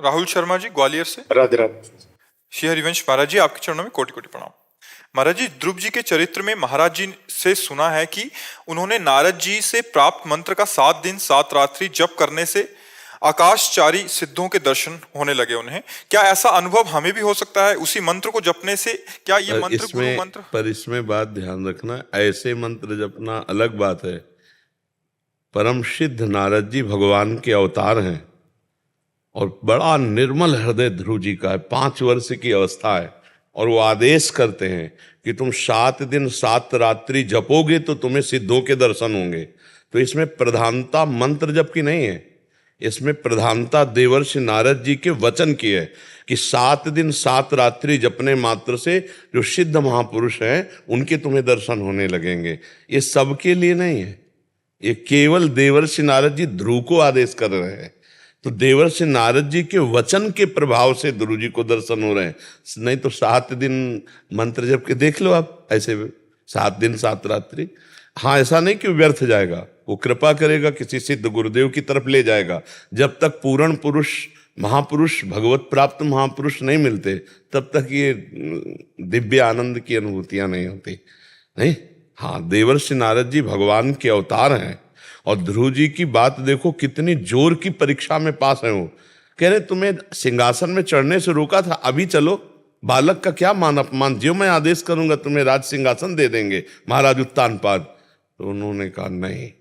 राहुल शर्मा जी ग्वालियर से। राधे राधे। श्री हरिवंश महाराज जी, आपके चरणों में कोटि कोटि प्रणाम। महाराज जी, ध्रुव जी के चरित्र में महाराज जी से सुना है कि उन्होंने नारद जी से प्राप्त मंत्र का 7 दिन 7 रात्रि जप करने से आकाशचारी सिद्धों के दर्शन होने लगे उन्हें। क्या ऐसा अनुभव हमें भी हो सकता है उसी मंत्र को जपने से? क्या ये मंत्र गुरु मंत्र? पर इसमें बात ध्यान रखना, ऐसे मंत्र जपना अलग बात है। परम सिद्ध नारद जी भगवान के अवतार हैं और बड़ा निर्मल हृदय ध्रुव जी का है। 5 वर्ष की अवस्था है और वो आदेश करते हैं कि तुम 7 दिन 7 रात्रि जपोगे तो तुम्हें सिद्धों के दर्शन होंगे। तो इसमें प्रधानता मंत्र जप की नहीं है, इसमें प्रधानता देवर्षि नारद जी के वचन की है कि 7 दिन 7 रात्रि जपने मात्र से जो सिद्ध महापुरुष हैं उनके तुम्हें दर्शन होने लगेंगे। ये सबके लिए नहीं है, ये केवल देवर्षि नारद जी ध्रुव को आदेश कर रहे हैं। तो देवर्षि नारद जी के वचन के प्रभाव से ध्रुव जी को दर्शन हो रहे हैं। नहीं तो 7 दिन मंत्र जप के देख लो आप, ऐसे 7 दिन 7 रात्रि। हाँ, ऐसा नहीं कि व्यर्थ जाएगा, वो कृपा करेगा, किसी सिद्ध गुरुदेव की तरफ ले जाएगा। जब तक पूर्ण पुरुष महापुरुष भगवत प्राप्त महापुरुष नहीं मिलते तब तक ये दिव्य आनंद की अनुभूतियां नहीं होती। नहीं, हाँ, देवर्षि नारद जी भगवान के अवतार हैं। और ध्रुव जी की बात देखो, कितनी जोर की परीक्षा में पास है वो। कह रहे तुम्हें सिंहासन में चढ़ने से रोका था, अभी चलो, बालक का क्या मान अपमान, जो मैं आदेश करूंगा तुम्हें राज सिंहासन दे देंगे महाराज उत्तानपाद। तो उन्होंने कहा नहीं।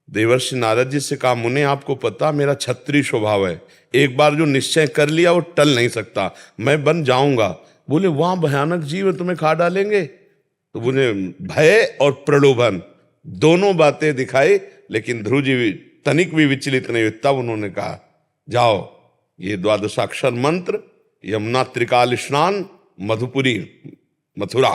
देवर्षि नारद जी से कहा, मुने आपको पता मेरा क्षत्रिय स्वभाव है, एक बार जो निश्चय कर लिया वो टल नहीं सकता, मैं बन जाऊंगा। बोले वहां भयानक जीव तुम्हें खा डालेंगे। तो बोले भय और प्रलोभन दोनों बातें दिखाई, लेकिन ध्रुव जी तनिक भी विचलित नहीं हुए। तब उन्होंने कहा जाओ, ये द्वादशाक्षर मंत्र, यमुना त्रिकाल स्नान, मधुपुरी मथुरा,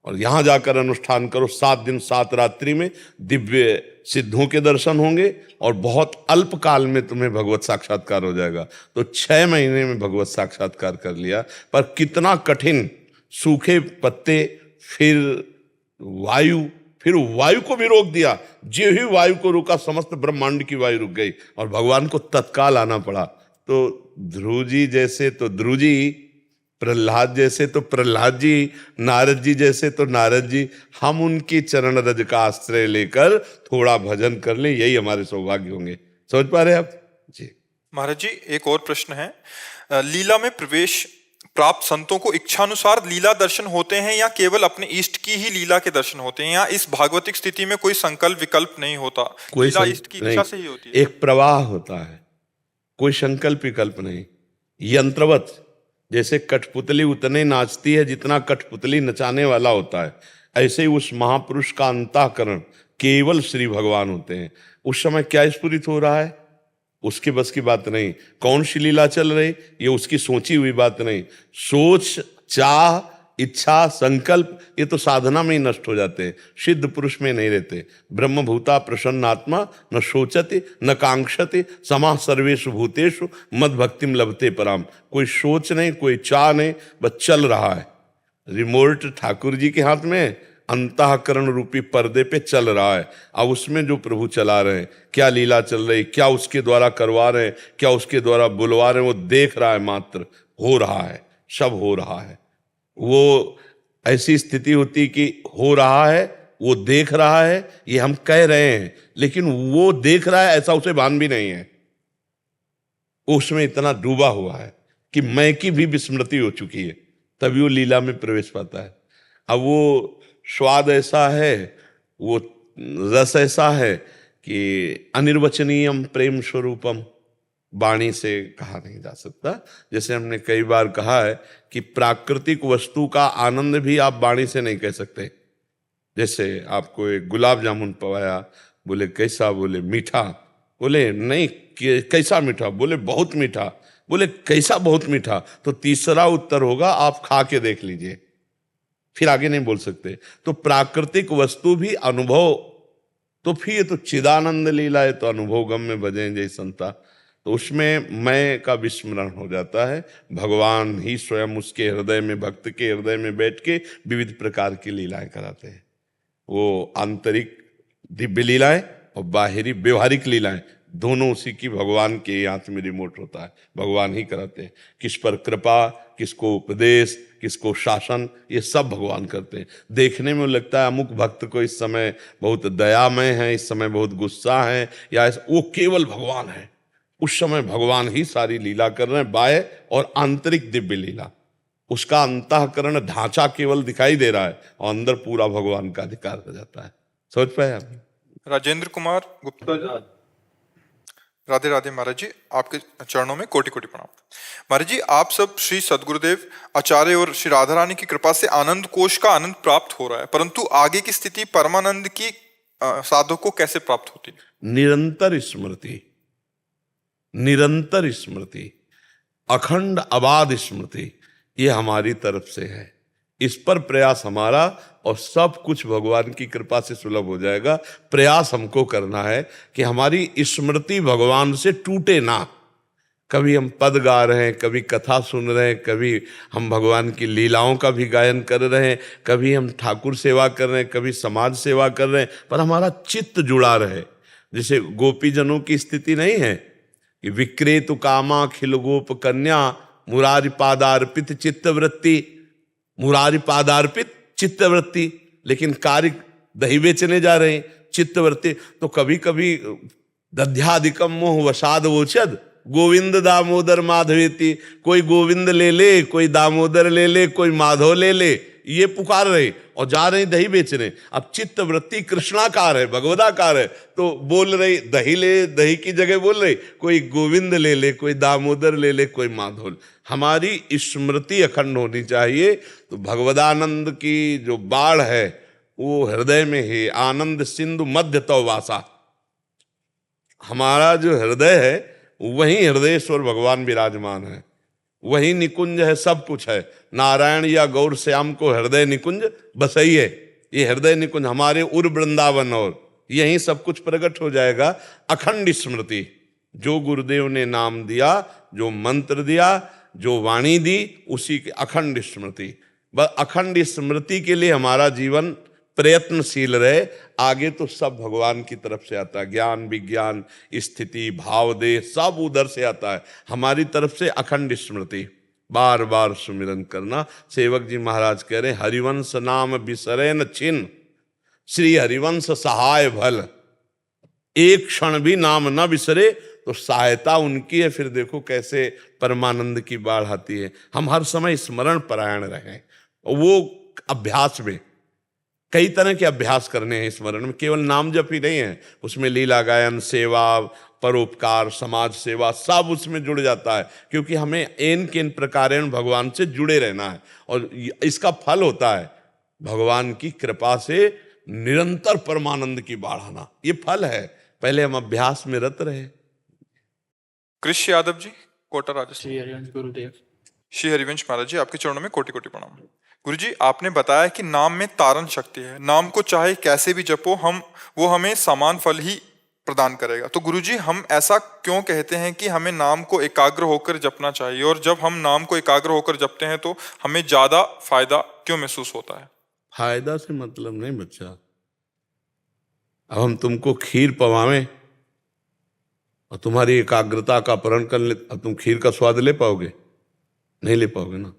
और यहां जाकर अनुष्ठान करो। 7 दिन 7 रात्रि में दिव्य सिद्धों के दर्शन होंगे और बहुत अल्प काल में तुम्हें भगवत साक्षात्कार हो जाएगा। तो 6 महीने में भगवत साक्षात्कार कर लिया। पर कितना कठिन, सूखे पत्ते, फिर वायु, फिर वायु को भी रोक दिया। जो ही वायु को रोका समस्त ब्रह्मांड की वायु रुक गई और भगवान को तत्काल आना पड़ा। तो ध्रुव जी जैसे तो ध्रुव जी, प्रहलाद जैसे तो प्रहलाद जी, नारद जी जैसे तो नारद जी। हम उनकी चरण रज का आश्रय लेकर थोड़ा भजन कर ले, यही हमारे सौभाग्य होंगे। समझ पा रहे हैं आप जी? महाराज जी, एक और प्रश्न है। लीला में प्रवेश प्राप्त संतों को इच्छानुसार लीला दर्शन होते हैं या केवल अपने इष्ट की ही लीला के दर्शन होते हैं, या इस भागवतिक स्थिति में कोई संकल्प विकल्प नहीं होता, लीला इष्ट की इच्छा से ही होती है? एक प्रवाह होता है, कोई संकल्प विकल्प नहीं। यंत्रवत, जैसे कठपुतली उतने नाचती है जितना कठपुतली नचाने वाला होता है, ऐसे ही उस महापुरुष का अंतःकरण केवल श्री भगवान होते हैं। उस समय क्या स्फुरित हो रहा है उसके बस की बात नहीं। कौन सी लीला चल रही ये उसकी सोची हुई बात नहीं। सोच, चाह, इच्छा, संकल्प ये तो साधना में ही नष्ट हो जाते हैं, सिद्ध पुरुष में नहीं रहते। ब्रह्मभूता प्रसन्नात्मा न सोचते न कांक्षते समाः सर्वेषु भूतेषु मद भक्तिम लभते पराम। कोई सोच नहीं, कोई चाह नहीं, बस चल रहा है। रिमोट ठाकुर जी के हाथ में, अंतःकरण रूपी पर्दे पे चल रहा है। अब उसमें जो प्रभु चला रहे हैं, क्या लीला चल रही, क्या उसके द्वारा करवा रहे हैं, क्या उसके द्वारा बुलवा रहे हैं, वो देख रहा है मात्र। हो रहा है, सब हो रहा है। वो ऐसी स्थिति होती कि हो रहा है, वो देख रहा है, ये हम कह रहे हैं, लेकिन वो देख रहा है ऐसा उसे भान भी नहीं है। उसमें इतना डूबा हुआ है कि मैं की भी विस्मृति हो चुकी है, तभी वो लीला में प्रवेश पाता है। अब वो स्वाद ऐसा है, वो रस ऐसा है कि अनिर्वचनीयम प्रेम स्वरूपम, वाणी से कहा नहीं जा सकता। जैसे हमने कई बार कहा है कि प्राकृतिक वस्तु का आनंद भी आप वाणी से नहीं कह सकते। जैसे आपको एक गुलाब जामुन पवाया, बोले कैसा, बोले मीठा, बोले नहीं कैसा मीठा, बोले बहुत मीठा, बोले कैसा बहुत मीठा। तो तीसरा उत्तर होगा आप खा के देख लीजिए, फिर आगे नहीं बोल सकते। तो प्राकृतिक वस्तु भी अनुभव, तो फिर ये तो चिदानंद लीला है, तो अनुभव गम में भजें जय संता। तो उसमें मैं का विस्मरण हो जाता है। भगवान ही स्वयं उसके हृदय में, भक्त के हृदय में बैठ के विविध प्रकार की लीलाएं कराते हैं। वो आंतरिक दिव्य लीलाएं और बाहरी व्यवहारिक लीलाएं दोनों उसी की, भगवान के हाथ में रिमोट होता है, भगवान ही कराते हैं। किस पर कृपा, किसको उपदेश, किसको शासन, ये सब भगवान करते हैं। देखने में लगता है अमुक भक्त को इस समय बहुत दयामय है, इस समय बहुत गुस्सा है, या वो केवल भगवान है। उस समय भगवान ही सारी लीला कर रहे हैं, बाह्य और आंतरिक दिव्य लीला। उसका अंतःकरण ढांचा केवल दिखाई दे रहा है और अंदर पूरा भगवान का अधिकार हो जाता है। समझ पाए आप? राजेंद्र कुमार गुप्ता जी, राधे राधे महाराज जी, आपके चरणों में कोटि कोटि प्रणाम। महाराज जी, आप सब श्री सदगुरुदेव आचार्य और श्री राधा रानी की कृपा से आनंद कोश का आनंद प्राप्त हो रहा है, परंतु आगे की स्थिति परमानंद की साधक को कैसे प्राप्त होती है? निरंतर स्मृति, निरंतर स्मृति, अखंड अबाध स्मृति, ये हमारी तरफ से है। इस पर प्रयास हमारा, और सब कुछ भगवान की कृपा से सुलभ हो जाएगा। प्रयास हमको करना है कि हमारी स्मृति भगवान से टूटे ना। कभी हम पद गा रहे हैं, कभी कथा सुन रहे हैं, कभी हम भगवान की लीलाओं का भी गायन कर रहे हैं, कभी हम ठाकुर सेवा कर रहे हैं, कभी समाज सेवा कर रहे हैं, पर हमारा चित्त जुड़ा रहे। जैसे गोपीजनों की स्थिति नहीं है कि विक्रेतु कामा खिल गोप कन्या मुरारी पादार्पित चित्तवृत्ति, मुरारी पादार्पित चित्तवृत्ति, लेकिन कार्य दही बेचने जा रहे हैं, चित्तवृत्ति। तो कभी कभी दध्याधिकम मोह वसाद वोचद गोविंद दामोदर माधवेति, कोई गोविंद ले ले, कोई दामोदर ले ले, कोई माधव ले ले, ये पुकार रहे और जा रहे दही बेचने। अब चित्त वृत्ति कृष्णाकार है, भगवदाकार है, तो बोल रही दही ले, दही की जगह बोल रही कोई गोविंद ले ले, कोई दामोदर ले ले, कोई माधव। हमारी स्मृति अखंड होनी चाहिए। तो भगवदानंद की जो बाढ़ है वो हृदय में है, आनंद सिंधु मध्य तो वासा। हमारा जो हृदय है वही हृदयेश्वर भगवान विराजमान है, वही निकुंज है, सब कुछ है। नारायण या गौर श्याम को हृदय निकुंज बसइए, ये हृदय निकुंज हमारे उर वृंदावन, और यही सब कुछ प्रकट हो जाएगा। अखंड स्मृति, जो गुरुदेव ने नाम दिया, जो मंत्र दिया, जो वाणी दी, उसी की अखंड स्मृति। बस अखंड स्मृति के लिए हमारा जीवन प्रयत्नशील रहे। आगे तो सब भगवान की तरफ से आता है, ज्ञान विज्ञान स्थिति भाव देह सब उधर से आता है। हमारी तरफ से अखंड स्मृति, बार बार सुमिरन करना। सेवक जी महाराज कह रहे हैं, हरिवंश नाम बिसरे न छिन, श्री हरिवंश सहाय भल। एक क्षण भी नाम न बिसरे तो सहायता उनकी है। फिर देखो कैसे परमानंद की बाढ़ आती है। हम हर समय स्मरण परायण रहें। वो अभ्यास में कई तरह के अभ्यास करने हैं स्मरण में, केवल नाम जप ही नहीं है, उसमें लीला गायन, सेवा, परोपकार, समाज सेवा सब उसमें जुड़ जाता है। क्योंकि हमें एन केन प्रकार भगवान से जुड़े रहना है, और इसका फल होता है भगवान की कृपा से निरंतर परमानंद की बाढ़ आना। ये फल है, पहले हम अभ्यास में रत रहे। कृष्ण यादव जी, कोटा राजस्थान। श्री हरिवंश गुरुदेव। श्री हरिवंश महाराज जी, आपके चरणों में कोटि कोटि प्रणाम। गुरु जी, आपने बताया कि नाम में तारण शक्ति है, नाम को चाहे कैसे भी जपो वो हमें समान फल ही प्रदान करेगा। तो गुरु जी, हम ऐसा क्यों कहते हैं कि हमें नाम को एकाग्र होकर जपना चाहिए, और जब हम नाम को एकाग्र होकर जपते हैं तो हमें ज्यादा फायदा क्यों महसूस होता है? फायदा से मतलब नहीं बच्चा। अब हम तुमको खीर पवावें और तुम्हारी एकाग्रता का अपहरण कर ले, अब तुम खीर का स्वाद ले पाओगे? नहीं ले पाओगे ना।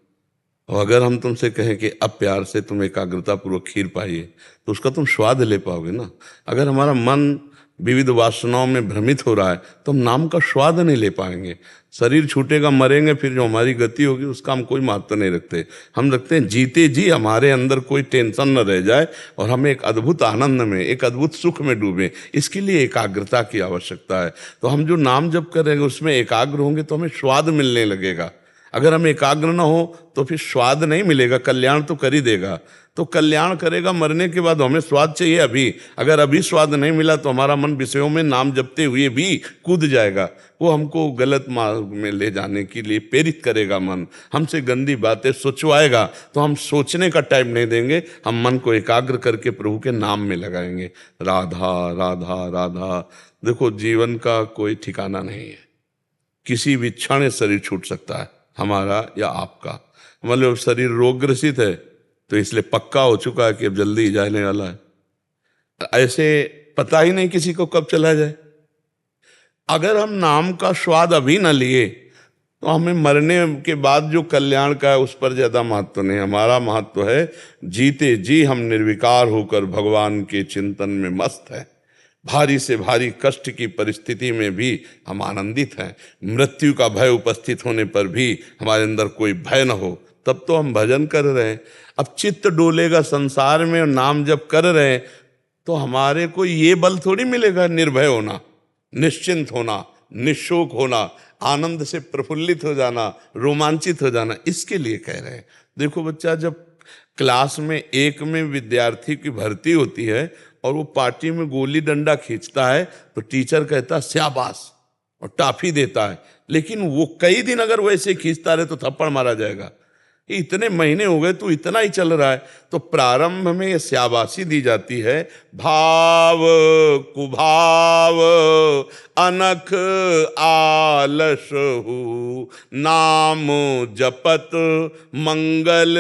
और अगर हम तुमसे कहें कि अब प्यार से तुम एकाग्रता पूर्वक खीर पाइए, तो उसका तुम स्वाद ले पाओगे ना। अगर हमारा मन विविध वासनाओं में भ्रमित हो रहा है तो हम नाम का स्वाद नहीं ले पाएंगे। शरीर छूटेगा, मरेंगे, फिर जो हमारी गति होगी उसका हम कोई महत्व नहीं रखते। हम रखते हैं जीते जी हमारे अंदर कोई टेंशन न रह जाए और हम एक अद्भुत आनंद में, एक अद्भुत सुख में डूबे। इसके लिए एकाग्रता की आवश्यकता है। तो हम जो नाम जप करेंगे उसमें एकाग्र होंगे तो हमें स्वाद मिलने लगेगा। अगर हम एकाग्र न हो तो फिर स्वाद नहीं मिलेगा। कल्याण तो कर ही देगा, तो कल्याण करेगा मरने के बाद। हमें स्वाद चाहिए अभी। अगर अभी स्वाद नहीं मिला तो हमारा मन विषयों में नाम जपते हुए भी कूद जाएगा। वो हमको गलत मार्ग में ले जाने के लिए प्रेरित करेगा। मन हमसे गंदी बातें सोचवाएगा, तो हम सोचने का टाइम नहीं देंगे। हम मन को एकाग्र करके प्रभु के नाम में लगाएंगे। राधा राधा राधा। देखो, जीवन का कोई ठिकाना नहीं है, किसी भी क्षण शरीर छूट सकता है, हमारा या आपका। मतलब शरीर रोगग्रसित है तो इसलिए पक्का हो चुका है कि अब जल्दी जाने वाला है। ऐसे पता ही नहीं किसी को कब चला जाए। अगर हम नाम का स्वाद अभी न लिए तो हमें मरने के बाद जो कल्याण का है उस पर ज्यादा महत्व नहीं। हमारा महत्व है जीते जी हम निर्विकार होकर भगवान के चिंतन में मस्त हैं। भारी से भारी कष्ट की परिस्थिति में भी हम आनंदित हैं। मृत्यु का भय उपस्थित होने पर भी हमारे अंदर कोई भय न हो, तब तो हम भजन कर रहे हैं। अब चित्त डोलेगा संसार में और नाम जब कर रहे हैं तो हमारे को ये बल थोड़ी मिलेगा निर्भय होना, निश्चिंत होना, निशोक होना, आनंद से प्रफुल्लित हो जाना, रोमांचित हो जाना। इसके लिए कह रहे हैं। देखो बच्चा, जब क्लास में एक में विद्यार्थी की भर्ती होती है और वो पार्टी में गोली डंडा खींचता है तो टीचर कहता है शाबाश और टाफी देता है। लेकिन वो कई दिन अगर वैसे खींचता रहे तो थप्पड़ मारा जाएगा। इतने महीने हो गए तू इतना ही चल रहा है, तो प्रारंभ में ये शाबाशी दी जाती है। भाव कुभाव अनख आलस हु, नाम जपत मंगल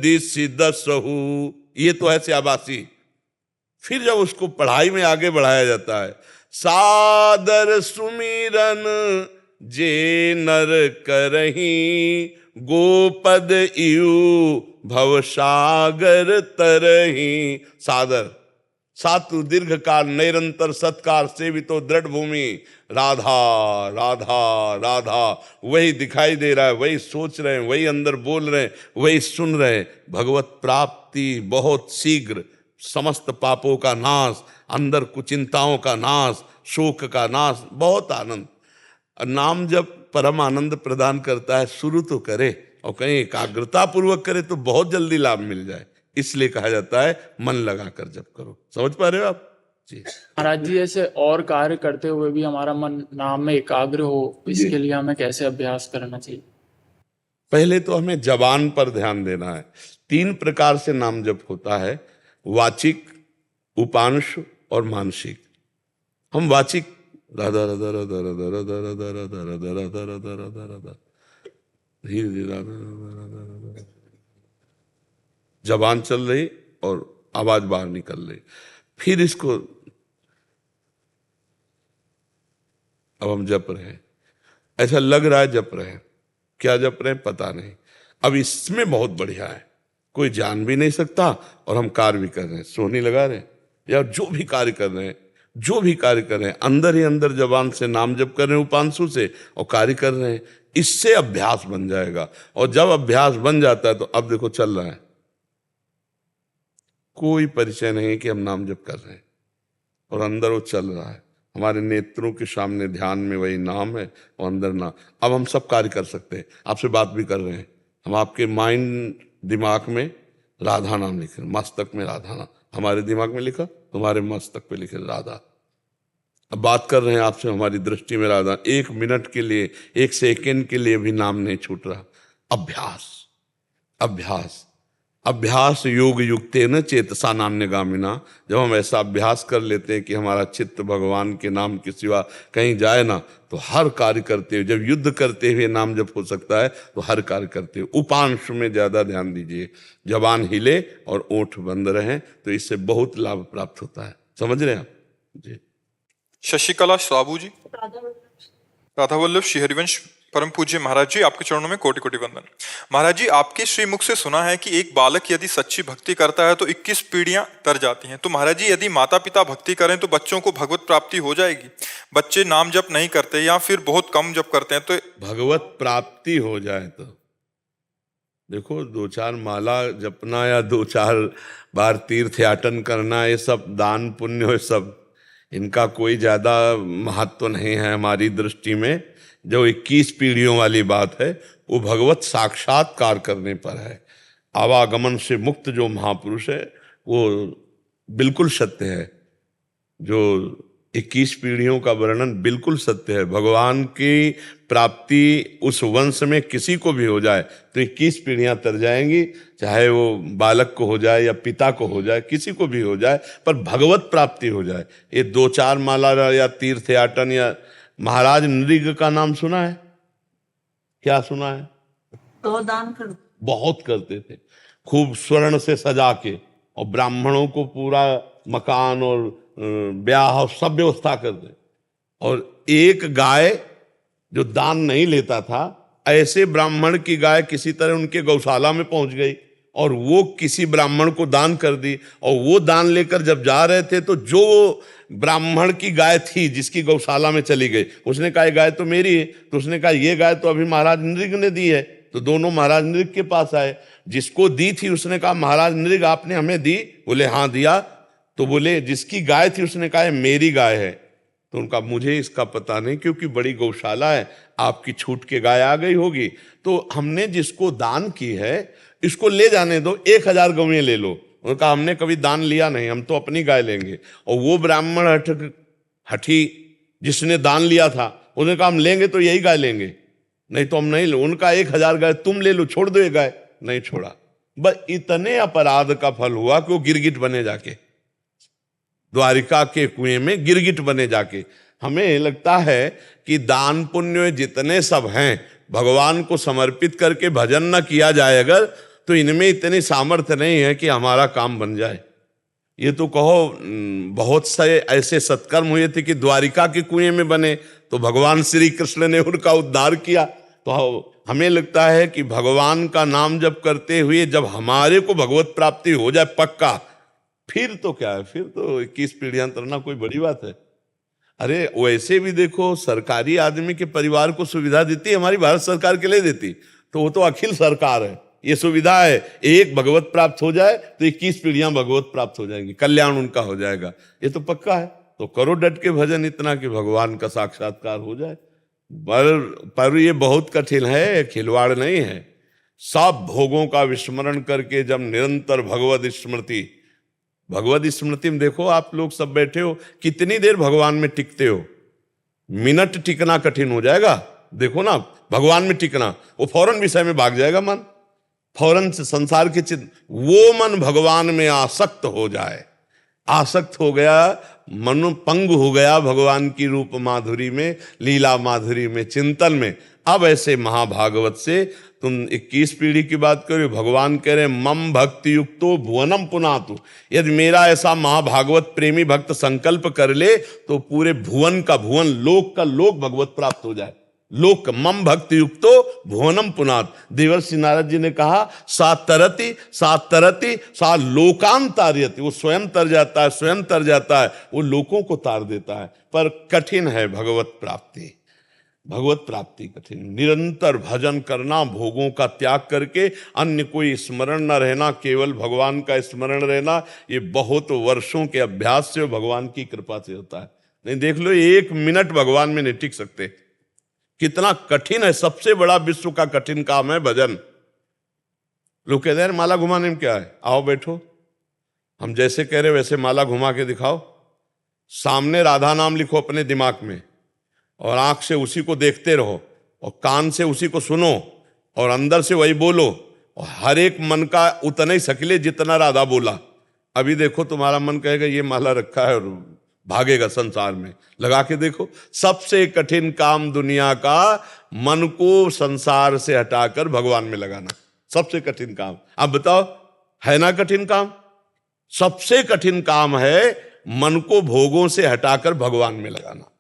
दिस दसहु। ये तो है शाबाशी। फिर जब उसको पढ़ाई में आगे बढ़ाया जाता है, सादर सुमिरन जे नर करही, गोपद इयु भवसागर तरही। सादर सातु दीर्घ काल निरंतर सत्कार सेवितो दृढ़ भूमि। राधा राधा राधा वही दिखाई दे रहा है, वही सोच रहे हैं, वही अंदर बोल रहे हैं, वही सुन रहे हैं। भगवत प्राप्ति बहुत शीघ्र, समस्त पापों का नाश, अंदर कुचिंताओं का नाश, शोक का नाश, बहुत आनंद। नाम जब परम आनंद प्रदान करता है, शुरू तो करे और कहीं एकाग्रता पूर्वक करे तो बहुत जल्दी लाभ मिल जाए। इसलिए कहा जाता है मन लगाकर जप करो। समझ पा रहे हो आप जी? महाराज जी, ऐसे और कार्य करते हुए भी हमारा मन नाम में एकाग्र हो, इसके लिए हमें कैसे अभ्यास करना चाहिए? पहले तो हमें जबान पर ध्यान देना है। 3 प्रकार से नाम जप होता है, वाचिक, उपांश और मानसिक। हम वाचिक राधा राधा राधा राधा राधा राधा राधा राधा राधा राधा राधा राधा धीरे धीरे राधा राधा राधा, जबान चल रही और आवाज बाहर निकल रही। फिर इसको अब हम जप रहे हैं, ऐसा लग रहा है जप रहे हैं, क्या जप रहे हैं पता नहीं। अब इसमें बहुत बढ़िया है, कोई जान भी नहीं सकता और हम कार्य भी कर रहे हैं, सोहनी लगा रहे हैं या जो भी कार्य कर रहे हैं, जो भी कार्य कर रहे हैं, अंदर ही अंदर जबान से नाम जप कर रहे हैं उपांशु से और कार्य कर रहे हैं। इससे अभ्यास बन जाएगा और जब अभ्यास बन जाता है तो अब देखो चल रहा है, कोई परिचय नहीं है कि हम नाम जप कर रहे हैं और अंदर वो चल रहा है। हमारे नेत्रों के सामने ध्यान में वही नाम है और अंदर नाम। अब हम सब कार्य कर सकते हैं, आपसे बात भी कर रहे हैं, हम आपके माइंड दिमाग में राधा नाम लिखे, मस्तक में राधा नाम, हमारे दिमाग में लिखा, तुम्हारे मस्तक पे लिखे राधा। अब बात कर रहे हैं आपसे, हमारी दृष्टि में राधा। 1 मिनट के लिए, 1 सेकेंड के लिए भी नाम नहीं छूट रहा। अभ्यास अभ्यास अभ्यास योग युक्तेन चेतसा नान्यगामिना। जब हम ऐसा अभ्यास कर लेते हैं कि हमारा चित्त भगवान के नाम के सिवा कहीं जाए ना, तो हर कार्य करते हुए, जब युद्ध करते हुए नाम जब हो सकता है तो हर कार्य करते हुए। उपांश में ज्यादा ध्यान दीजिए, जबान हिले और ओठ बंद रहें, तो इससे बहुत लाभ प्राप्त होता है। समझ रहे हैं आप जी? शशिकला श्रावू जी, राधा वल्लभ श्री हरिवंश परम पूज्य महाराज जी, आपके चरणों में कोटि कोटि वंदन। महाराज जी, आपके श्रीमुख से सुना है कि एक बालक यदि सच्ची भक्ति करता है तो 21 पीढ़ियां तर जाती हैं। तो महाराज जी, यदि माता पिता भक्ति करें तो बच्चों को भगवत प्राप्ति हो जाएगी? बच्चे नाम जप नहीं करते या फिर बहुत कम जप करते हैं तो भगवत प्राप्ति हो जाए तो देखो, 2-4 माला जपना या 2-4 बार तीर्थ याटन करना, ये सब दान पुण्य, ये सब इनका कोई ज्यादा महत्व नहीं है हमारी दृष्टि में। जो 21 पीढ़ियों वाली बात है वो भगवत साक्षात्कार करने पर है। आवागमन से मुक्त जो महापुरुष है वो बिल्कुल सत्य है। जो 21 पीढ़ियों का वर्णन बिल्कुल सत्य है। भगवान की प्राप्ति उस वंश में किसी को भी हो जाए तो 21 पीढ़ियां तर जाएंगी, चाहे वो बालक को हो जाए या पिता को हो जाए, किसी को भी हो जाए, पर भगवत प्राप्ति हो जाए। ये 2-4 माला या तीर्थ याटन या महाराज नृग का नाम सुना है? क्या सुना है? तो दान कर बहुत करते थे, खूब स्वर्ण से सजा के, और ब्राह्मणों को पूरा मकान और ब्याह और सब व्यवस्था कर दे। और एक गाय जो दान नहीं लेता था, ऐसे ब्राह्मण की गाय किसी तरह उनके गौशाला में पहुंच गई और वो किसी ब्राह्मण को दान कर दी, और वो दान लेकर जब जा रहे थे तो जो ब्राह्मण की गाय थी जिसकी गौशाला में चली गई, उसने कहा ये गाय तो मेरी है। तो उसने कहा ये गाय तो अभी महाराज नृग ने दी है। तो दोनों महाराज नृग के पास आए। जिसको दी थी उसने कहा महाराज नृग आपने हमें दी? बोले हाँ दिया। तो बोले जिसकी गाय थी उसने कहा मेरी गाय है। तो उनका मुझे इसका पता नहीं, क्योंकि बड़ी गौशाला है, आपकी छूट के गाय आ गई होगी। तो हमने जिसको दान की है इसको ले जाने दो, 1000 गौएं ले लो। उनका हमने कभी दान लिया नहीं, हम तो अपनी गाय लेंगे। और वो ब्राह्मण हठी जिसने दान लिया था उसने कहा हम लेंगे तो यही गाय लेंगे, नहीं तो हम नहीं ले। उनका 1000 गाय तुम ले लो, छोड़ दो ये गाय। नहीं छोड़ा। बस इतने अपराध का फल हुआ कि वो गिरगिट बने जाके, द्वारिका के कुएं में गिरगिट बने जाके। हमें लगता है कि दान पुण्य जितने सब हैं भगवान को समर्पित करके भजन न किया जाए अगर, तो इनमें इतनी सामर्थ्य नहीं है कि हमारा काम बन जाए। ये तो कहो बहुत से ऐसे सत्कर्म हुए थे कि द्वारिका के कुएं में बने, तो भगवान श्री कृष्ण ने उनका उद्धार किया। तो हमें लगता है कि भगवान का नाम जप करते हुए जब हमारे को भगवत प्राप्ति हो जाए पक्का, फिर तो क्या है, फिर तो 21 पीढ़ियां तरना कोई बड़ी बात है। अरे वैसे भी देखो, सरकारी आदमी के परिवार को सुविधा देती है हमारी भारत सरकार के लिए देती, तो वो तो अखिल सरकार है। ये सुविधा है, एक भगवत प्राप्त हो जाए तो 21 पीढ़ियां भगवत प्राप्त हो जाएंगी, कल्याण उनका हो जाएगा, ये तो पक्का है। तो करो डट के भजन इतना कि भगवान का साक्षात्कार हो जाए। पर ये बहुत कठिन है, खिलवाड़ नहीं है। सब भोगों का विस्मरण करके जब निरंतर भगवत स्मृति में देखो, आप लोग सब बैठे हो, कितनी देर भगवान में टिकते हो? मिनट टिकना कठिन हो जाएगा। देखो ना, भगवान में टिकना, वो फौरन विषय में भाग जाएगा मन, फौरन से संसार के चिंत। वो मन भगवान में आसक्त हो जाए, आसक्त हो गया, मन पंग हो गया भगवान की रूप माधुरी में, लीला माधुरी में, चिंतन में। अब ऐसे महाभागवत से तुम 21 पीढ़ी की बात करो, भगवान कह रहे मम भक्ति युक्तो भुवनम पुनातु। यदि मेरा ऐसा महाभागवत प्रेमी भक्त संकल्प कर ले तो पूरे भुवन का भुवन, लोक का लोक भगवत प्राप्त हो जाए। लोक मम भक्ति युक्तो भुवनम पुनात। देवर्षि नारद जी ने कहा सात तरती सा लोकान तारयति। वो स्वयं तर जाता है, स्वयं तर जाता है, वो लोकों को तार देता है। पर कठिन है भगवत प्राप्ति, भगवत प्राप्ति कठिन। निरंतर भजन करना, भोगों का त्याग करके अन्य कोई स्मरण न रहना, केवल भगवान का स्मरण रहना, ये बहुत वर्षों के अभ्यास से भगवान की कृपा से होता है। नहीं देख लो, 1 मिनट भगवान में नहीं टिक सकते, कितना कठिन है। सबसे बड़ा विश्व का कठिन काम है भजन। लोग कहते हैं माला घुमाने में क्या है, आओ बैठो, हम जैसे कह रहे वैसे माला घुमा के दिखाओ। सामने राधा नाम लिखो अपने दिमाग में, और आंख से उसी को देखते रहो, और कान से उसी को सुनो, और अंदर से वही बोलो, और हर एक मन का उतना ही सकिले जितना राधा बोला। अभी देखो तुम्हारा मन कहेगा ये माला रखा है, और भागेगा संसार में। लगा के देखो, सबसे कठिन काम दुनिया का मन को संसार से हटाकर भगवान में लगाना, सबसे कठिन काम। आप बताओ, है ना कठिन काम? सबसे कठिन काम है मन को भोगों से हटाकर भगवान में लगाना।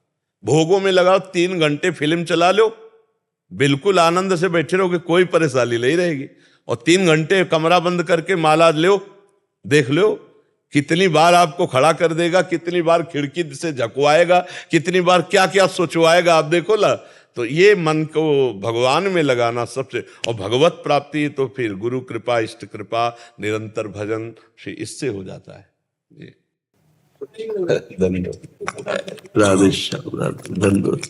भोगों में लगाओ, 3 घंटे फिल्म चला लो, बिल्कुल आनंद से बैठे रहोगे, कोई परेशानी नहीं रहेगी। और 3 घंटे कमरा बंद करके माला लो, देख लो कितनी बार आपको खड़ा कर देगा, कितनी बार खिड़की से झकवाएगा, कितनी बार क्या क्या सोचवाएगा, आप देखो ना। तो ये मन को भगवान में लगाना सबसे, और भगवत प्राप्ति तो फिर गुरु कृपा, इष्ट कृपा, निरंतर भजन से इससे हो जाता है। जी धन्यवाद। राधे श्याम, धन्यवाद।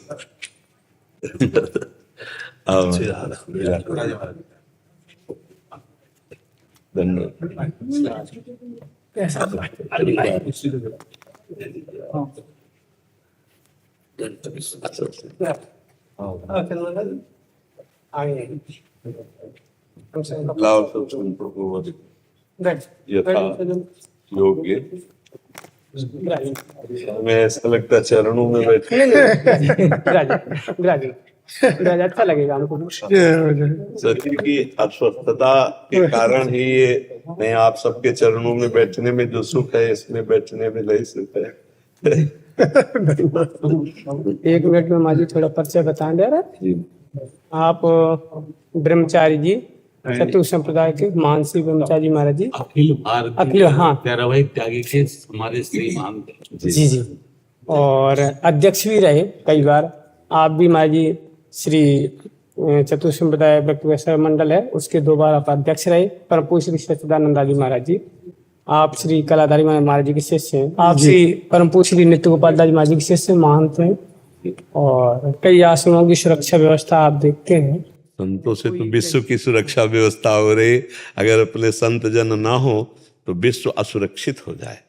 कैसा योग्य हमें ऐसा लगता है चरणों में बैठे अच्छा लगेगा हमको। शरीर की अस्वस्थता के कारण ही ये नहीं, आप सबके चरणों में बैठने में जो सुख है, इसमें बैठने में नहीं सुख है। एक मिनट में माजी थोड़ा परिचय बता दे रहे। आप ब्रह्मचारी जी, चतुर संप्रदाय के मानसी ब्रह्मचारी महाराज जी, अखिल भारतीय अखिल, हाँ, तेरहवें त्यागी के हमारे श्री महान जी जी, और अध्यक्ष भी रहे कई बार। आप भी महाराज जी श्री चतुर संप्रदाय व्यक्ति मंडल है उसके 2 बार आप अध्यक्ष रहे। परम पूज्य श्री सच्चिदानंद जी महाराज जी, आप श्री कलाधारी महाराज जी के शिष्य हैं। आप श्री परम पूज्य श्री नित्य गोपाल दास जी महाराज जी के शिष्य महंत हैं, और कई आश्रमों की सुरक्षा व्यवस्था आप देखते हैं। संतों से तो विश्व की सुरक्षा व्यवस्था हो रही। अगर अपने संत जन ना हो तो विश्व असुरक्षित हो जाए।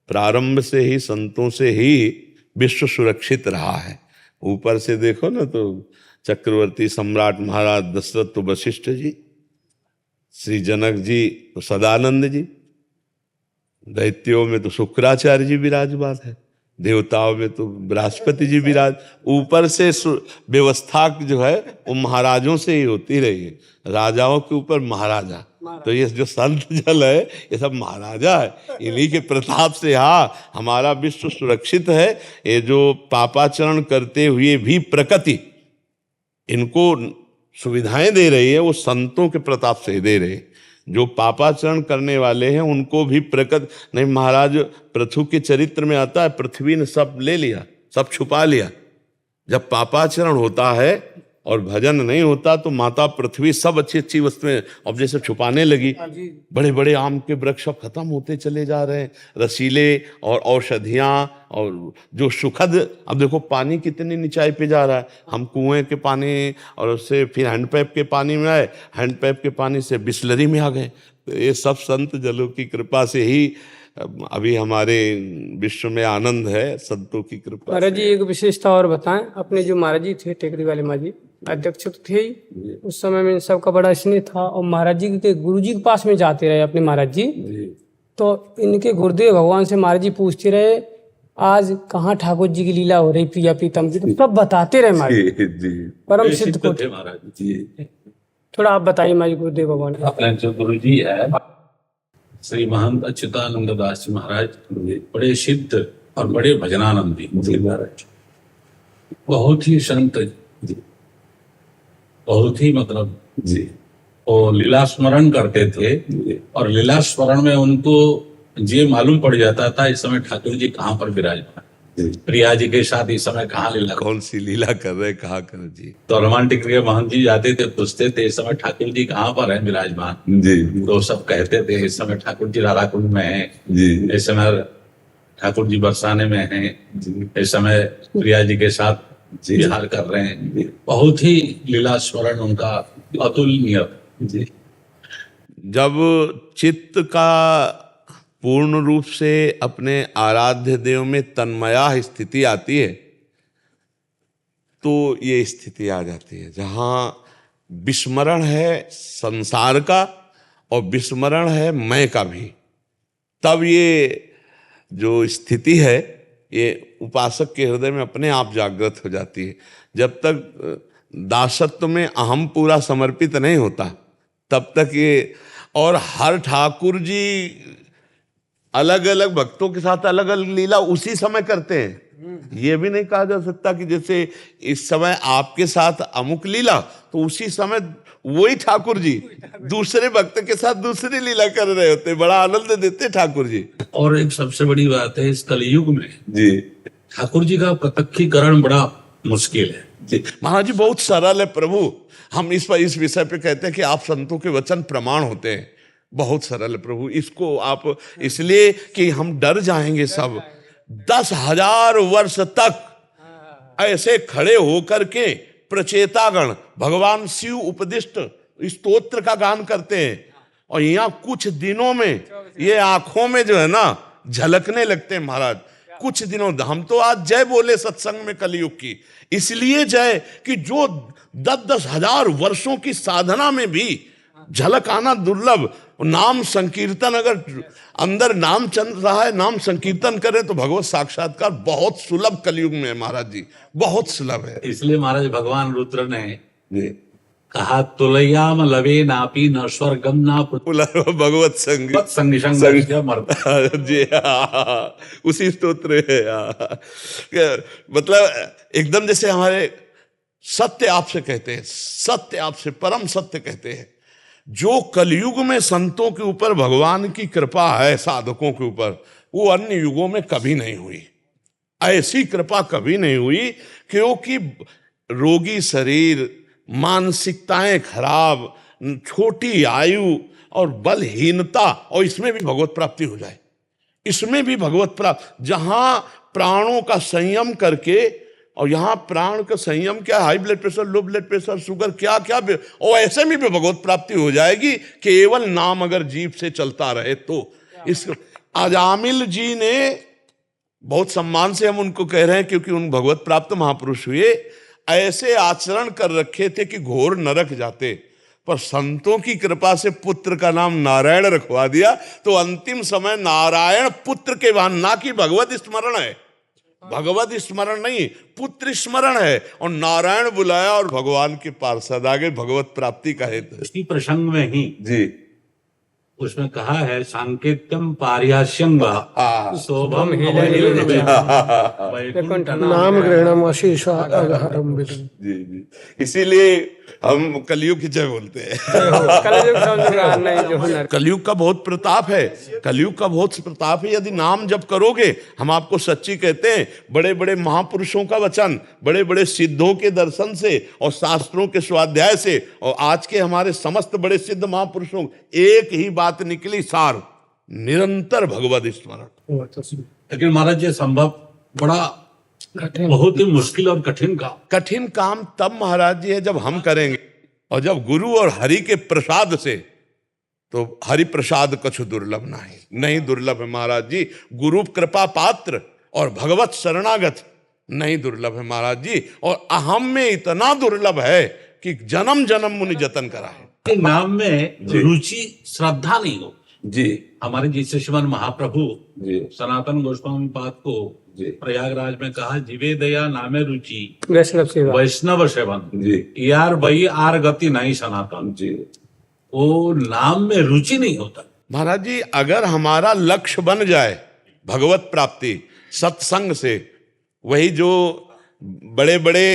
प्रारंभ से ही संतों से ही विश्व सुरक्षित रहा है। ऊपर से देखो ना तो चक्रवर्ती सम्राट महाराज दशरथ तो वशिष्ठ जी, श्री जनक जी तो सदानंद जी, दैत्यों में तो शुक्राचार्य जी विराजमान है, देवताओं में तो बृहस्पति जी विराज। ऊपर से व्यवस्था जो है वो महाराजों से ही होती रही है, राजाओं के ऊपर महाराजा। तो ये जो संत जल है ये सब महाराजा है, इन्हीं के प्रताप से हाँ हमारा विश्व सुरक्षित है। ये जो पापाचरण करते हुए भी प्रकृति इनको सुविधाएं दे रही है वो संतों के प्रताप से दे रही है। जो पापाचरण करने वाले हैं उनको भी प्रकृति नहीं, महाराज पृथु के चरित्र में आता है पृथ्वी ने सब ले लिया, सब छुपा लिया। जब पापाचरण होता है और भजन नहीं होता तो माता पृथ्वी सब अच्छी अच्छी वस्तुएं अब जैसे छुपाने लगी। बड़े बड़े आम के वृक्ष अब खत्म होते चले जा रहे हैं, रसीले और औषधियाँ और जो सुखद। अब देखो पानी कितनी नीचाई पे जा रहा है। हम कुएं के पानी और उससे फिर हैंडपैप के पानी में आए, हैंडपैप के पानी से बिस्लरी में आ गए। तो ये सब संत जलों की कृपा से ही अभी हमारे विश्व में आनंद है, संतों की कृपा। महाराज जी एक विशेषता और बताएं, अपने जो महाराज जी थे टेकरी वाले महाराज जी अध्यक्ष तो थे ही, उस समय में सबका बड़ा स्नेह था, और महाराज जी के गुरु जी के पास में जाते रहे अपने महाराज जी। तो इनके गुरुदेव भगवान से महाराज जी पूछते रहे आज कहाँ ठाकुर जी की लीला हो रही प्रिया प्रीतम की, तो सब बताते रहे महाराज जी, परम सिद्ध को थे महाराज जी। थोड़ा आप बताइए महाराज गुरुदेव भगवान। अपने जो गुरु जी है श्री महंत अच्युतानंद दास जी महाराज, बड़े सिद्ध और बड़े भजनानंदी महाराज, बहुत ही संत जी, बहुत ही मतलब जी, वो लीला स्मरण करते थे। और लीला स्मरण में उनको ये मालूम पड़ जाता था इस समय ठाकुर जी कहाँ पर विराजमान, प्रिया जी के साथ इस समय कहाँ लीला, कौन सी लीला कर रहे कहाँ कर जी। तो हनुमान टिकरी महंत जी जाते थे, पूछते थे इस समय ठाकुर जी कहाँ पर है विराजमान जी। तो सब कहते थे इस समय ठाकुर जी राधा कुंड में है जी, इस समय ठाकुर जी बरसाने में है, इस समय प्रिया जी के साथ विहार कर रहे हैं। बहुत ही लीला स्मरण उनका अतुलनीय जी। जब चित्त का पूर्ण रूप से अपने आराध्य देव में तन्मया स्थिति आती है तो ये स्थिति आ जाती है जहाँ विस्मरण है संसार का और विस्मरण है मैं का भी। तब ये जो स्थिति है ये उपासक के हृदय में अपने आप जागृत हो जाती है। जब तक दासत्व में अहम पूरा समर्पित नहीं होता तब तक ये, और हर ठाकुर जी अलग अलग भक्तों के साथ अलग अलग लीला उसी समय करते हैं। ये भी नहीं कहा जा सकता कि जैसे इस समय आपके साथ अमुक लीला तो उसी समय वही ठाकुर जी दूसरे भक्त के साथ दूसरी लीला कर रहे होते, बड़ा आनंद देते ठाकुर जी। और एक सबसे बड़ी बात है इस कलयुग में जी ठाकुर जी का प्रत्यक्षीकरण बड़ा मुश्किल है जी। महाराज जी बहुत सरल है प्रभु। हम इस विषय पे कहते हैं कि आप संतों के वचन प्रमाण होते हैं। बहुत सरल है प्रभु, इसको आप इसलिए कि हम डर जाएंगे सब। 10,000 वर्ष तक ऐसे खड़े होकर के प्रचेतागण भगवान शिव उपदिष्ट स्तोत्र का गान करते हैं और यहाँ कुछ दिनों में ये आंखों में जो है ना झलकने लगते हैं महाराज। कुछ दिनों हम तो आज जय बोले सत्संग में कलयुग की, इसलिए जय कि जो 10,000 वर्षों की साधना में भी झलक आना दुर्लभ। नाम संकीर्तन, अगर अंदर नाम चल रहा है, नाम संकीर्तन करें तो भगवत साक्षात्कार बहुत सुलभ कलयुग में है महाराज जी, बहुत सुलभ है। इसलिए महाराज भगवान रुद्र ने कहा तुलयाम लवे नापी न स्वर्गम ना भगवत संग संग मरता। जी हाँ, उसी स्तोत्र है। हाँ। मतलब एकदम जैसे हमारे सत्य आपसे कहते हैं, सत्य आपसे परम सत्य कहते हैं। जो कलयुग में संतों के ऊपर भगवान की कृपा है, साधकों के ऊपर, वो अन्य युगों में कभी नहीं हुई। ऐसी कृपा कभी नहीं हुई, क्योंकि रोगी शरीर, मानसिकताएं खराब, छोटी आयु और बलहीनता, और इसमें भी भगवत प्राप्ति हो जाए, इसमें भी भगवत प्राप्त, जहां प्राणों का संयम करके, और यहां प्राण का संयम क्या, high blood pressure, low blood pressure, sugar, क्या क्या, और ऐसे में भी भगवत प्राप्ति हो जाएगी, केवल नाम अगर जीभ से चलता रहे तो। इस अजामिल जी ने, बहुत सम्मान से हम उनको कह रहे हैं क्योंकि उन भगवत प्राप्त महापुरुष हुए, ऐसे आचरण कर रखे थे कि घोर नरक जाते, पर संतों की कृपा से पुत्र का नाम नारायण रखवा दिया, तो अंतिम समय नारायण पुत्र के वाहन, ना कि भगवत स्मरण है, भगवत स्मरण नहीं, पुत्र स्मरण है, और नारायण बुलाया और भगवान के पार्षद आ गए, भगवत प्राप्ति का हेतु। इसी प्रसंग में ही जी उसमें कहा है सांकेत्यम पार्यास्यं वा शोभम नाम ग्रहणम अशेषा अगहरम विदुम। जी जी, इसीलिए हम कलयुग की जय बोलते हैं। कलयुग का बहुत प्रताप है, कलयुग का बहुत प्रताप है। यदि नाम जप करोगे, हम आपको सच्ची कहते हैं, बड़े बड़े महापुरुषों का वचन, बड़े बड़े सिद्धों के दर्शन से और शास्त्रों के स्वाध्याय से, और आज के हमारे समस्त बड़े सिद्ध महापुरुषों, एक ही बात निकली सार, निरंतर भगवत स्मरण। लेकिन महाराज ये संभव बड़ा बहुत ही मुश्किल और कठिन काम तब महाराज जी है जब हम करेंगे, और जब गुरु और हरि के प्रसाद से, तो हरि प्रसाद कछु दुर्लभ नहीं दुर्लभ है महाराज जी। गुरु कृपा पात्र और भगवत शरणागत नहीं दुर्लभ है महाराज जी, और अहम में इतना दुर्लभ है कि जन्म जन्म मुनि जतन करा है। नाम में रुचि श्रद्धा नहीं हो जी। हमारे जैसे श्रीमन महाप्रभु जी सनातन गोस्वामी पाद को प्रयागराज में कहा, जीवे दया नामे रुचि वैष्णव सेवा, वैष्णव सेवन जी यार भाई आर गति नहीं सनातन जी। वो नाम में रुचि नहीं होता महाराज जी। अगर हमारा लक्ष्य बन जाए भगवत प्राप्ति सत्संग से, वही जो बड़े बड़े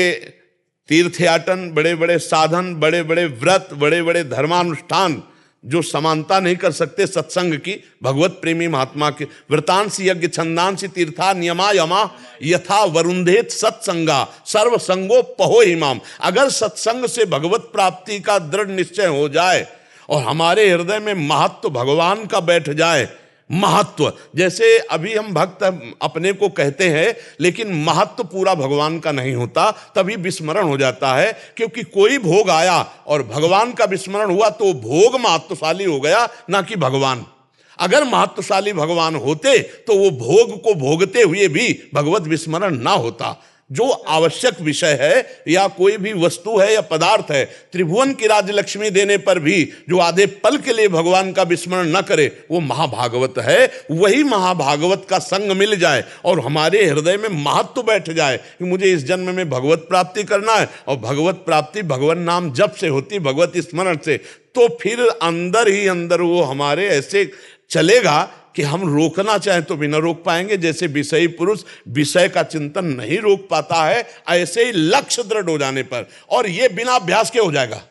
तीर्थयाटन, बड़े बड़े साधन, बड़े बड़े व्रत, बड़े बड़े धर्मानुष्ठान जो समानता नहीं कर सकते सत्संग की, भगवत प्रेमी महात्मा के, व्रतांसी यज्ञ छंदांसी तीर्था नियमा यमा यथा वरुंधेत सत्संगा सर्व संगो पहो हिमाम। अगर सत्संग से भगवत प्राप्ति का दृढ़ निश्चय हो जाए और हमारे हृदय में महत्व भगवान का बैठ जाए, महत्व, जैसे अभी हम भक्त अपने को कहते हैं, लेकिन महत्व पूरा भगवान का नहीं होता, तभी विस्मरण हो जाता है। क्योंकि कोई भोग आया और भगवान का विस्मरण हुआ तो भोग महत्वशाली हो गया, ना कि भगवान। अगर महत्वशाली भगवान होते तो वो भोग को भोगते हुए भी भगवत विस्मरण ना होता। जो आवश्यक विषय है या कोई भी वस्तु है या पदार्थ है, त्रिभुवन की राजलक्ष्मी देने पर भी जो आधे पल के लिए भगवान का विस्मरण न करे, वो महाभागवत है। वही महाभागवत का संग मिल जाए और हमारे हृदय में महत्व बैठ जाए कि मुझे इस जन्म में भगवत प्राप्ति करना है, और भगवत प्राप्ति भगवान नाम जप से होती, भगवत स्मरण से, तो फिर अंदर ही अंदर वो हमारे ऐसे चलेगा कि हम रोकना चाहें तो भी न रोक पाएंगे। जैसे विषयी पुरुष विषय का चिंतन नहीं रोक पाता है, ऐसे ही लक्ष्य दृढ़ हो जाने पर, और ये बिना अभ्यास के हो जाएगा।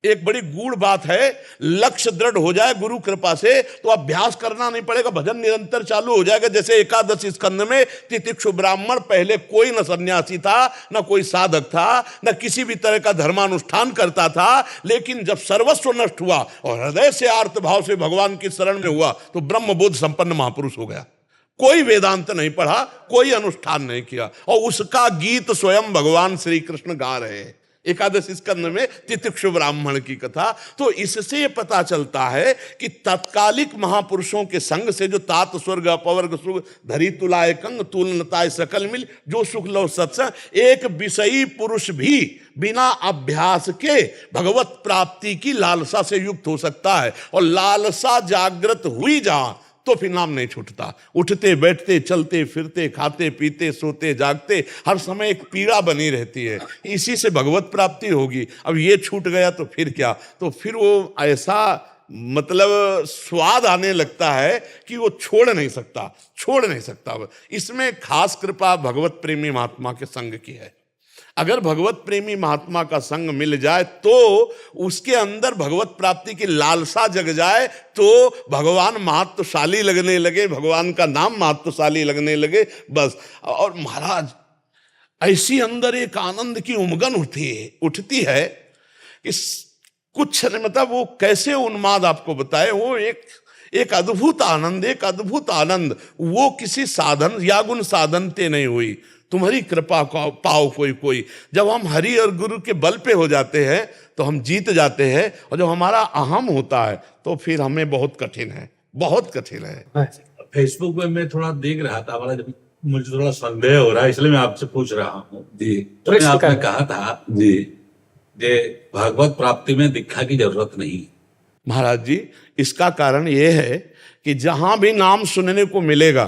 एक बड़ी गूढ़ बात है, लक्ष्य दृढ़ हो जाए गुरु कृपा से तो अभ्यास करना नहीं पड़ेगा, भजन निरंतर चालू हो जाएगा। जैसे एकादश स्कंद में तितिक्षु ब्राह्मण, पहले कोई न सन्यासी था, न कोई साधक था, न किसी भी तरह का धर्मानुष्ठान करता था, लेकिन जब सर्वस्व नष्ट हुआ और हृदय से आर्त भाव से भगवान की शरण में हुआ तो ब्रह्मबोध संपन्न महापुरुष हो गया। कोई वेदांत नहीं पढ़ा, कोई अनुष्ठान नहीं किया, और उसका गीत स्वयं भगवान श्री कृष्ण गा रहे हैं एकादश स्कंद में तितिक्षु ब्राह्मण की कथा। तो इससे ये पता चलता है कि तत्कालिक महापुरुषों के संग से जो तात स्वर्ग अपवर्ग सुख धरी तुलाय कंग तुलनताय सकल मिल जो सुख लो सत्संग, एक विषयी पुरुष भी बिना अभ्यास के भगवत प्राप्ति की लालसा से युक्त हो सकता है। और लालसा जागृत हुई जहां तो फिर नाम नहीं छूटता। उठते बैठते चलते फिरते खाते पीते सोते जागते हर समय एक पीड़ा बनी रहती है, इसी से भगवत प्राप्ति होगी। अब ये छूट गया तो फिर क्या, तो फिर वो ऐसा मतलब स्वाद आने लगता है कि वो छोड़ नहीं सकता। इसमें खास कृपा भगवत प्रेमी महात्मा के संग की है। अगर भगवत प्रेमी महात्मा का संग मिल जाए तो उसके अंदर भगवत प्राप्ति की लालसा जग जाए, तो भगवान महत्वशाली लगने लगे, भगवान का नाम महत्वशाली लगने लगे, बस। और महाराज ऐसी अंदर एक आनंद की उमगन उठती है कि कुछ मतलब वो कैसे उन्माद आपको बताए, वो एक अद्भुत आनंद, वो किसी साधन या गुण साधन ते नहीं हुई, तुम्हारी कृपा को पाओ कोई। जब हम हरि और गुरु के बल पे हो जाते हैं तो हम जीत जाते हैं, और जब हमारा अहम होता है तो फिर हमें बहुत कठिन है। फेसबुक में मैं थोड़ा देख रहा था, वाला जब मुझे थोड़ा संदेह हो रहा है, इसलिए मैं आपसे पूछ रहा हूँ जी। तो आपने कहा था जी भागवत प्राप्ति में दीक्षा की जरूरत नहीं। महाराज जी, इसका कारण यह है कि जहां भी नाम सुनने को मिलेगा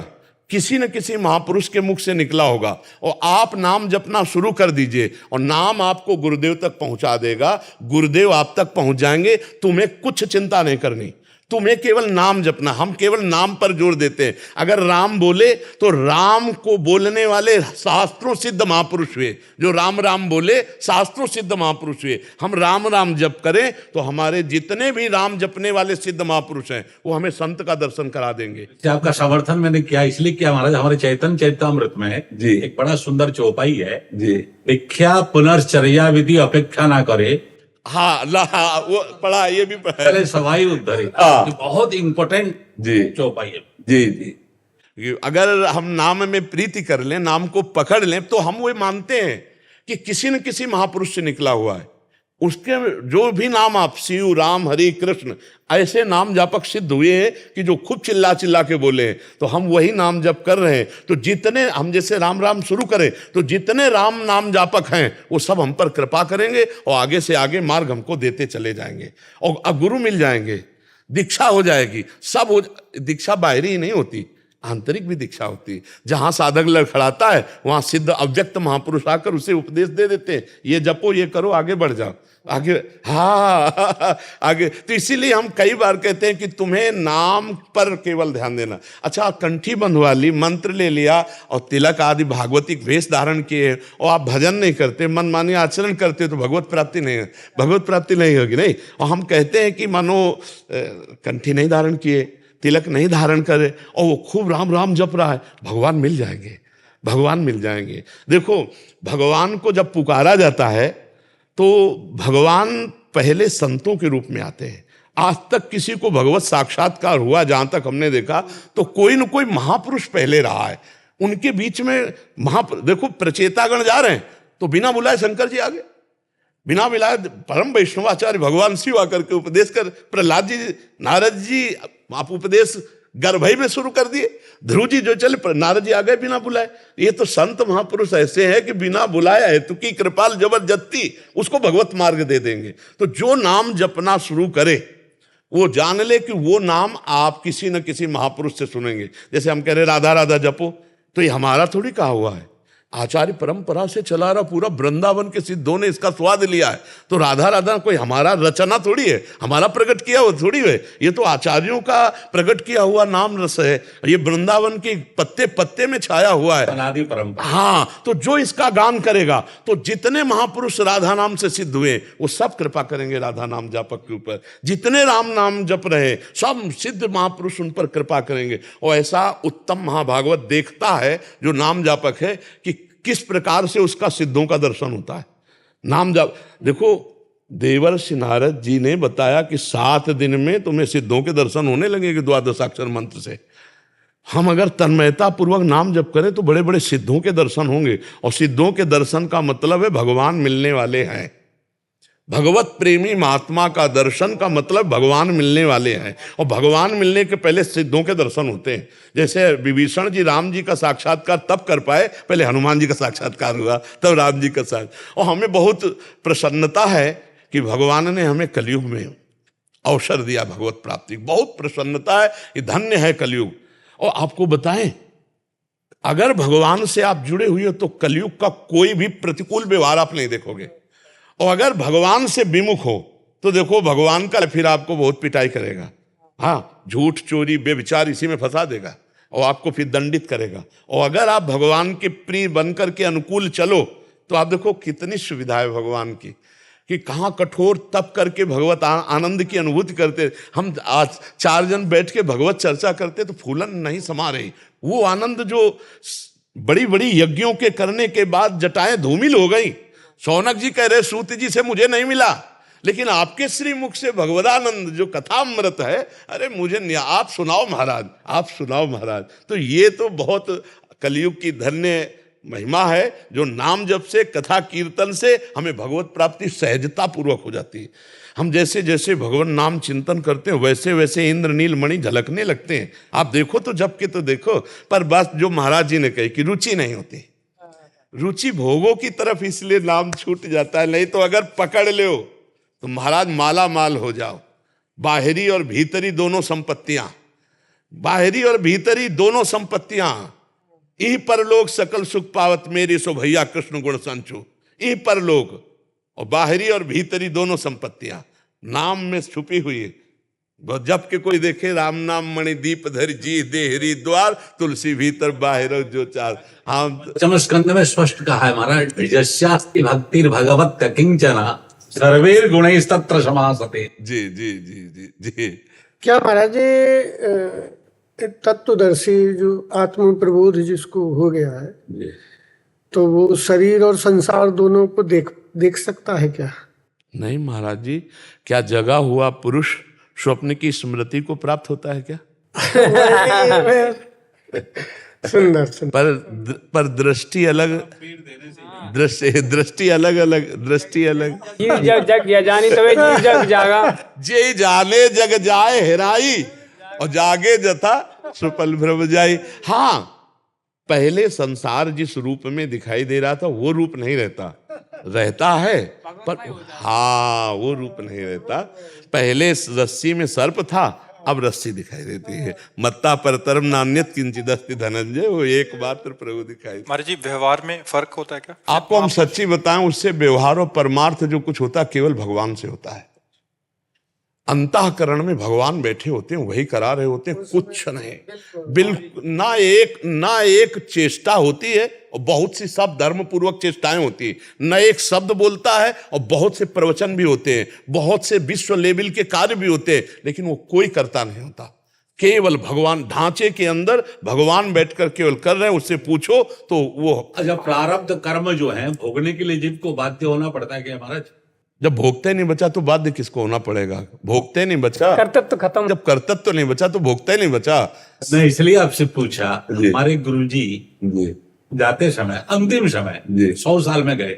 किसी न किसी महापुरुष के मुख से निकला होगा, और आप नाम जपना शुरू कर दीजिए और नाम आपको गुरुदेव तक पहुंचा देगा, गुरुदेव आप तक पहुंच जाएंगे। तुम्हें कुछ चिंता नहीं करनी, तुम्हें केवल नाम जपना। हम केवल नाम पर जोर देते हैं। अगर राम बोले तो राम को बोलने वाले शास्त्रों सिद्ध महापुरुष हुए, जो राम राम बोले शास्त्रों सिद्ध महापुरुष हुए। हम राम राम जप करें तो हमारे जितने भी राम जपने वाले सिद्ध महापुरुष हैं वो हमें संत का दर्शन करा देंगे। आपका समर्थन मैंने किया, इसलिए किया महाराज। हमारे चैतन्य चरितमृत में जी एक बड़ा सुंदर चौपाई है जी, भिक्षा पुनर्चर्या विधि अपेक्षा ना करे। हाँ, वो पढ़ा, ये भी पहले सवाई उद्धरे, बहुत इंपॉर्टेंट जी चौपाई है जी। अगर हम नाम में प्रीति कर लें, नाम को पकड़ लें, तो हम वो मानते हैं कि किसी न किसी महापुरुष से निकला हुआ है। उसके जो भी नाम आप शिव राम हरि कृष्ण ऐसे नाम जापक सिद्ध हुए हैं कि जो खूब चिल्ला चिल्ला के बोले हैं, तो हम वही नाम जप कर रहे हैं। तो जितने हम जैसे राम राम शुरू करें तो जितने राम नाम जापक हैं वो सब हम पर कृपा करेंगे और आगे से आगे मार्ग हमको देते चले जाएंगे, और अब गुरु मिल जाएंगे, दीक्षा हो जाएगी। सब हो, दीक्षा बाहरी ही नहीं होती, आंतरिक भी दीक्षा होती है। जहां साधक लड़खड़ाता है वहां सिद्ध अव्यक्त महापुरुष आकर उसे उपदेश दे देते हैं, ये जपो, ये करो, आगे बढ़ जाओ, आगे। हाँ आगे। तो इसीलिए हम कई बार कहते हैं कि तुम्हें नाम पर केवल ध्यान देना। अच्छा, कंठी बंधवा ली, मंत्र ले लिया और तिलक आदि भागवतिक वेश धारण किए और आप भजन नहीं करते, मनमानी आचरण करते, तो भगवत प्राप्ति नहीं होगी। नहीं, और हम कहते हैं कि मानो कंठी नहीं धारण किए, तिलक नहीं धारण करे और वो खूब राम राम जप रहा है, भगवान मिल जाएंगे। देखो, भगवान को जब पुकारा जाता है तो भगवान पहले संतों के रूप में आते हैं। आज तक किसी को भगवत साक्षात्कार हुआ, जहां तक हमने देखा, तो कोई न कोई महापुरुष पहले रहा है। उनके बीच में देखो, प्रचेतागण जा रहे हैं तो बिना बुलाए शंकर जी आ गए, बिना बुलाए परम वैष्णवाचार्य भगवान शिव आकर के उपदेश कर, प्रहलाद जी नारद जी आप उपदेश गर्भई में शुरू कर दिए, ध्रुव जी जो चले, नारद जी आ गए बिना बुलाए। ये तो संत महापुरुष ऐसे हैं कि बिना बुलाए हेतु की कृपाल जबरदस्ती उसको भगवत मार्ग दे देंगे। तो जो नाम जपना शुरू करे वो जान ले कि वो नाम आप किसी न किसी महापुरुष से सुनेंगे। जैसे हम कह रहे राधा राधा जपो, तो ये हमारा थोड़ी कहा हुआ है, आचार्य परंपरा से चला रहा, पूरा वृंदावन के सिद्धों ने इसका स्वाद लिया है। तो राधा राधा कोई हमारा रचना थोड़ी है, हमारा प्रकट किया हुआ थोड़ी है, ये तो आचार्यों का प्रकट किया हुआ नाम रस है। ये वृंदावन के पत्ते पत्ते में छाया हुआ है, अनादि परंपरा। हाँ, तो जो इसका गान करेगा, तो जितने महापुरुष राधा नाम से सिद्ध हुए वो सब कृपा करेंगे राधा नाम जापक के ऊपर। जितने राम नाम जप रहे सब सिद्ध महापुरुष उन पर कृपा करेंगे। और ऐसा उत्तम महाभागवत देखता है जो नाम जापक है कि किस प्रकार से उसका सिद्धों का दर्शन होता है। नाम जाप देखो, देवर्षि नारद जी ने बताया कि 7 दिन में तुम्हें सिद्धों के दर्शन होने लगेंगे 12 अक्षर मंत्र से। हम अगर तन्मयता पूर्वक नाम जप करें तो बड़े बड़े सिद्धों के दर्शन होंगे, और सिद्धों के दर्शन का मतलब है भगवान मिलने वाले हैं। भगवत प्रेमी महात्मा का दर्शन का मतलब भगवान मिलने वाले हैं, और भगवान मिलने के पहले सिद्धों के दर्शन होते हैं। जैसे विभीषण जी राम जी का साक्षात्कार तब कर पाए, पहले हनुमान जी का साक्षात्कार हुआ, तब राम जी का साथ। और हमें बहुत प्रसन्नता है कि भगवान ने हमें कलयुग में अवसर दिया भगवत प्राप्ति। बहुत प्रसन्नता है, ये धन्य है कलयुग। और आपको बताएं, अगर भगवान से आप जुड़े हुए हो तो कलयुग का कोई भी प्रतिकूल व्यवहार आप नहीं देखोगे। और अगर भगवान से विमुख हो तो देखो भगवान का फिर आपको बहुत पिटाई करेगा। हाँ, झूठ चोरी बेविचार इसी में फंसा देगा और आपको फिर दंडित करेगा। और अगर आप भगवान के प्रिय बनकर के अनुकूल चलो तो आप देखो कितनी सुविधा है भगवान की, कि कहाँ कठोर तप करके भगवत आनंद की अनुभूति करते। हम आज 4 जन बैठ के भगवत चर्चा करते तो फूलन नहीं समा रही। वो आनंद जो बड़ी बड़ी यज्ञों के करने के बाद जटाएं धूमिल हो गई। शौनक जी कह रहे सूत जी से मुझे नहीं मिला, लेकिन आपके श्रीमुख से भगवदानंद जो कथामृत है, अरे मुझे आप सुनाओ महाराज, आप सुनाओ महाराज। तो ये तो बहुत कलयुग की धन्य महिमा है, जो नाम जप से कथा कीर्तन से हमें भगवत प्राप्ति सहजता पूर्वक हो जाती है। हम जैसे जैसे भगवान नाम चिंतन करते हैं वैसे वैसे इंद्र नील मणि झलकने लगते हैं। आप देखो तो जप के तो देखो, पर बस जो महाराज जी ने कही कि रुचि नहीं होती, रुचि भोगों की तरफ, इसलिए नाम छूट जाता है। नहीं तो अगर पकड़ लो तो महाराज माला माल हो जाओ। बाहरी और भीतरी दोनों संपत्तियां, बाहरी और भीतरी दोनों संपत्तियां, यही परलोक सकल सुख पावत मेरी सो भैया कृष्ण गुण संचू। यही परलोक और बाहरी और भीतरी दोनों संपत्तियां नाम में छुपी हुई है। जब के कोई देखे राम नाम मणि दीप धर जी देहरी द्वार, तुलसी भीतर बाहर जो चार। हाँ, पंचम स्कंद में स्पष्ट कहा है महाराज, यस्यास्ति भक्तिर् भगवत किंचन सर्वैर गुणैः तत्र समासते। जी जी जी जी जी। क्या महाराज जी तत्वदर्शी जो आत्म प्रबोध जिसको हो गया है, तो वो शरीर और संसार दोनों को देख सकता है क्या? नहीं महाराज जी, क्या जगा हुआ पुरुष स्वप्न की स्मृति को प्राप्त होता है क्या? सुंदर सुंदर। पर दृष्टि अलग, दृष्टि अलग अलग, दृष्टि अलग। जीव जग जग या जानी तवे जीव जग जागा। जे जाने जग जाए हेराई और जागे जथा सुपल भ्रम जाई। हाँ, पहले संसार जिस रूप में दिखाई दे रहा था वो रूप नहीं रहता है, पर हाँ वो रूप नहीं रहता। पहले रस्सी में सर्प था, अब रस्सी दिखाई देती है। मत्ता पर तरम नान्यत किंचित अस्ति धनंजय, वो एक मात्र प्रभु दिखाई। महाराज जी, व्यवहार में फर्क होता है क्या? आपको हम सच्ची बताएं, उससे व्यवहार और परमार्थ जो कुछ होता है केवल भगवान से होता है। अंतःकरण में भगवान बैठे होते हैं, वही करा रहे होते हैं, कुछ नहीं। बिल्कुल ना एक चेष्टा होती है, और बहुत सी सब धर्म पूर्वक चेष्टाएं होती है। न एक शब्द बोलता है, और बहुत से प्रवचन भी होते हैं, बहुत से विश्व लेवल के कार्य भी होते हैं, लेकिन वो कोई करता नहीं होता। केवल भगवान ढांचे के अंदर भगवान बैठकर केवल कर रहे हैं। उससे पूछो तो वो जब प्रारब्ध कर्म जो है भोगने के लिए जीव को बाध्य होना पड़ता है क्या महाराज? जब भोगते नहीं बचा तो बाध्य किसको होना पड़ेगा? भोगते नहीं बचा, कर्तव्य खत्म। जब कर्तव्य तो नहीं बचा तो भोगते नहीं बचा। नहीं, इसलिए आपसे पूछा। हमारे गुरुजी जाते समय अंतिम समय 100 साल में गए,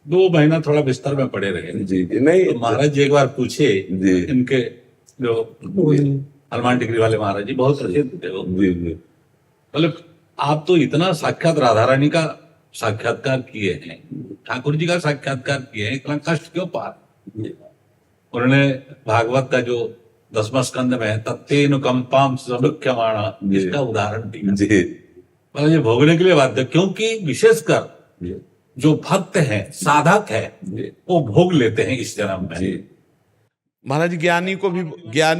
2 महीना थोड़ा बिस्तर में पड़े रहे। नहीं तो महाराज जी एक बार पूछे, इनके जो हनुमान टिकरी वाले महाराज जी बहुत प्रसिद्ध थे वो, बोले आप तो इतना साक्षात राधा रानी का साक्षात्कार किए हैं, ठाकुर जी का साक्षात्कार किए हैं, इतना कष्ट क्यों पा? उन्होंने भागवत का जो 10वां स्कंद में है तत्तेनुकंपाम समुख्यमाणा, इसका उदाहरण दिया। ये भोगने के लिए बाध्य, क्योंकि विशेषकर जो भक्त हैं, साधक है, वो भोग लेते हैं इस जन्म में। महाराज ज्ञानी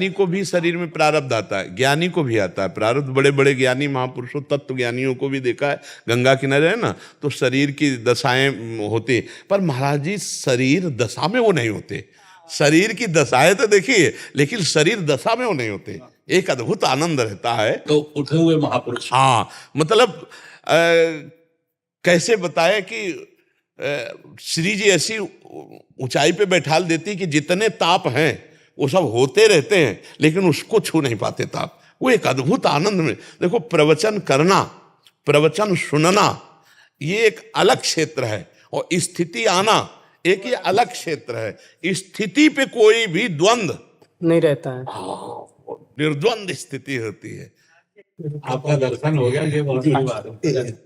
को भी शरीर में प्रारब्ध आता है, ज्ञानी को भी आता है प्रारब्ध। बड़े बड़े ज्ञानी महापुरुषों तत्व ज्ञानियों को भी देखा है, गंगा किनारे है ना, तो शरीर की दशाएं होती। पर महाराज जी शरीर दशा में वो नहीं होते। शरीर की दशाएं तो देखिए, लेकिन शरीर दशा में वो नहीं होते। एक अद्भुत आनंद रहता है। तो उठे हुए महापुरुष, हाँ, मतलब कैसे बताए कि श्री जी ऐसी ऊंचाई पे बैठाल देती कि जितने ताप हैं वो सब होते रहते हैं, लेकिन उसको छू नहीं पाते ताप। वो एक अद्भुत आनंद में। देखो, प्रवचन करना, प्रवचन सुनना, ये एक अलग क्षेत्र है, और स्थिति आना एक ये अलग क्षेत्र है। स्थिति पे कोई भी द्वंद्व नहीं रहता है, निर्द्वंद स्थिति होती है। आपका दर्शन हो गया, ये बहुत बड़ी बात है।